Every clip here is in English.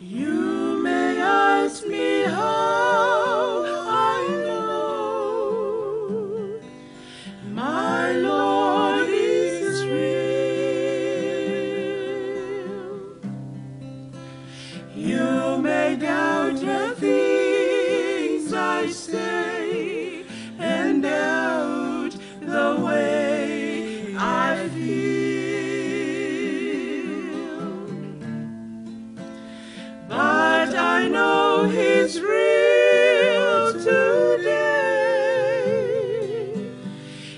You may ask me how I know my Lord is real. You may doubt the things I say and doubt the way I feel, but I know He's real today.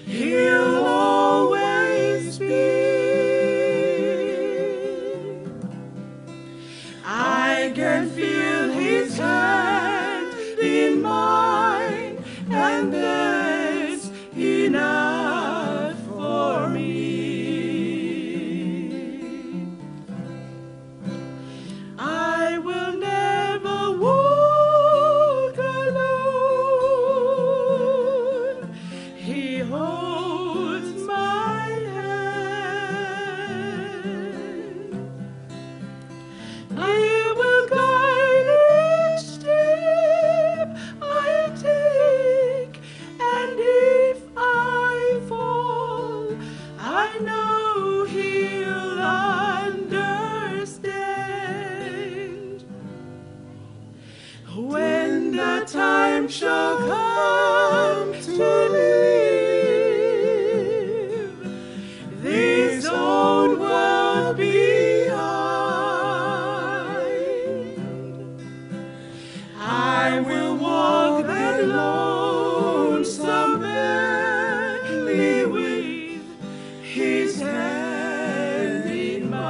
He'll always be. I can feel His hand in mine, and that's enough for me. I will never walk alone. He holds my hand. He will guide each step I take, and if I fall, I know He'll understand. When the time shall come to leave this old world behind, I will walk that lonesome valley with His hand in mine.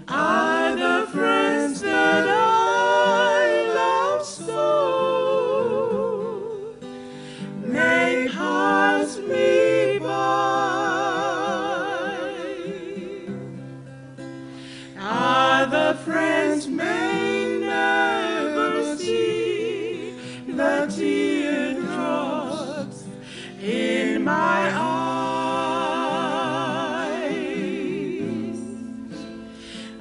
Other friends that I love so may pass me by. Other friends may never see the teardrops in my eyes.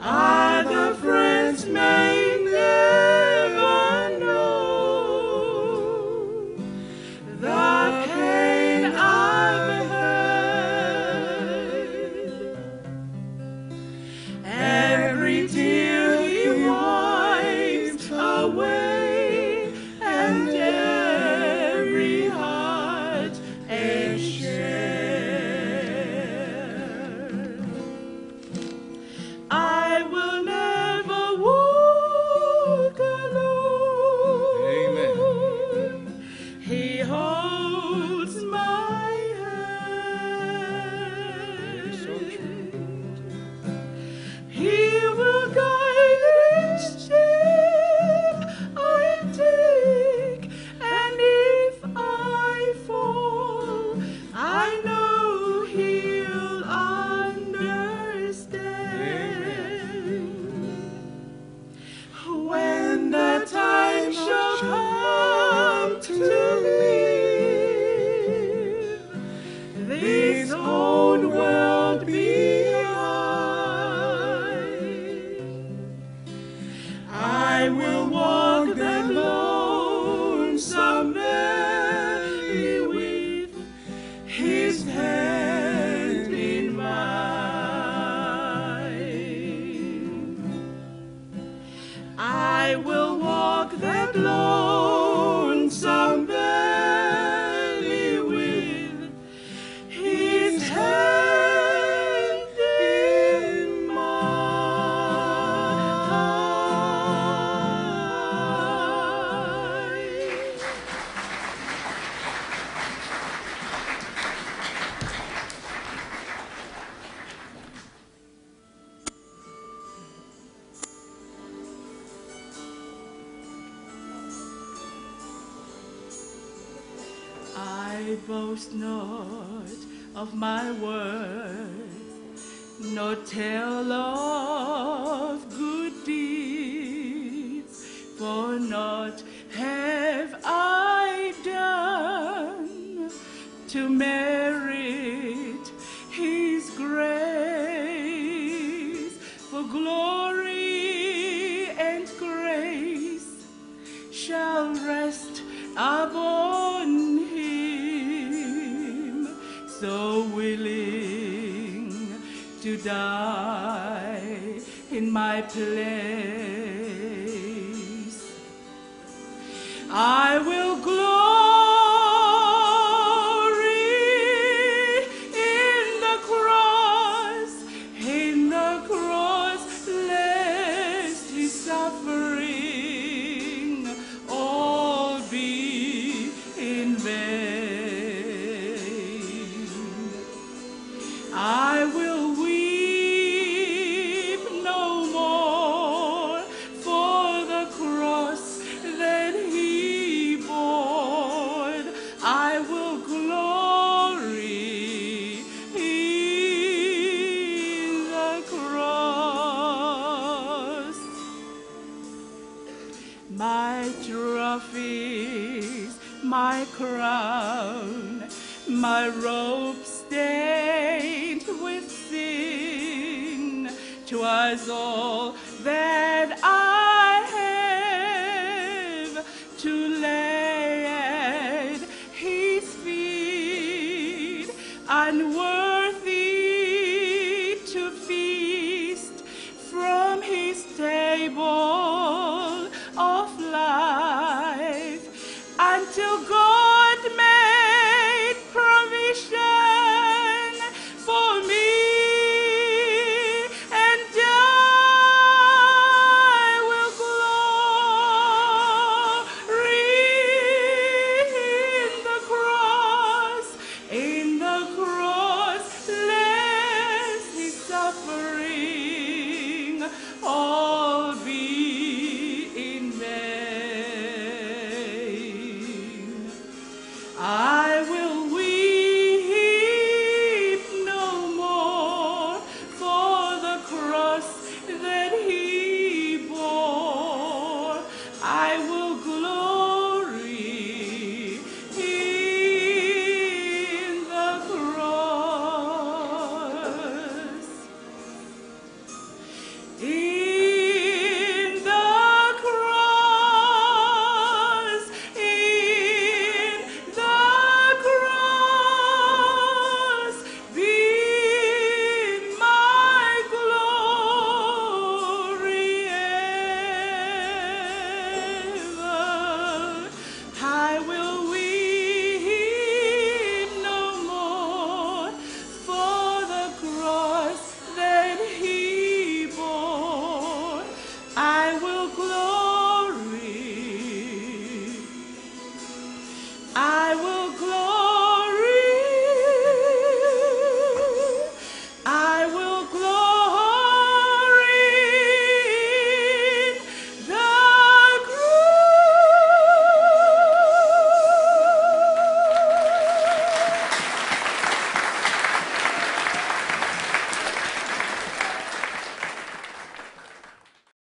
Other friends may never know the pain I've had. Every tear He wipes away, and every heart is shared. I will never walk alone. Amen. He holds my hand. So true. He will guide each step I take, and if I fall, I know He'll understand. When the time shall come to leave this old world behind, I will walk that lonesome valley with His hand in mine. I will walk that lonesome valley with His hand in mine. I boast not of my worth no tale of good deeds, for naught have I done to merit his grace. For glory and grace shall rest upon him, so willing to die in my place. I will glory in the cross, lest his suffering all be in vain. I will weep no more for the cross that he bore. I will glory in the cross. My trophies, my crown, my robe stained with sin, 'twas all that I have to lay at his feet, unworthy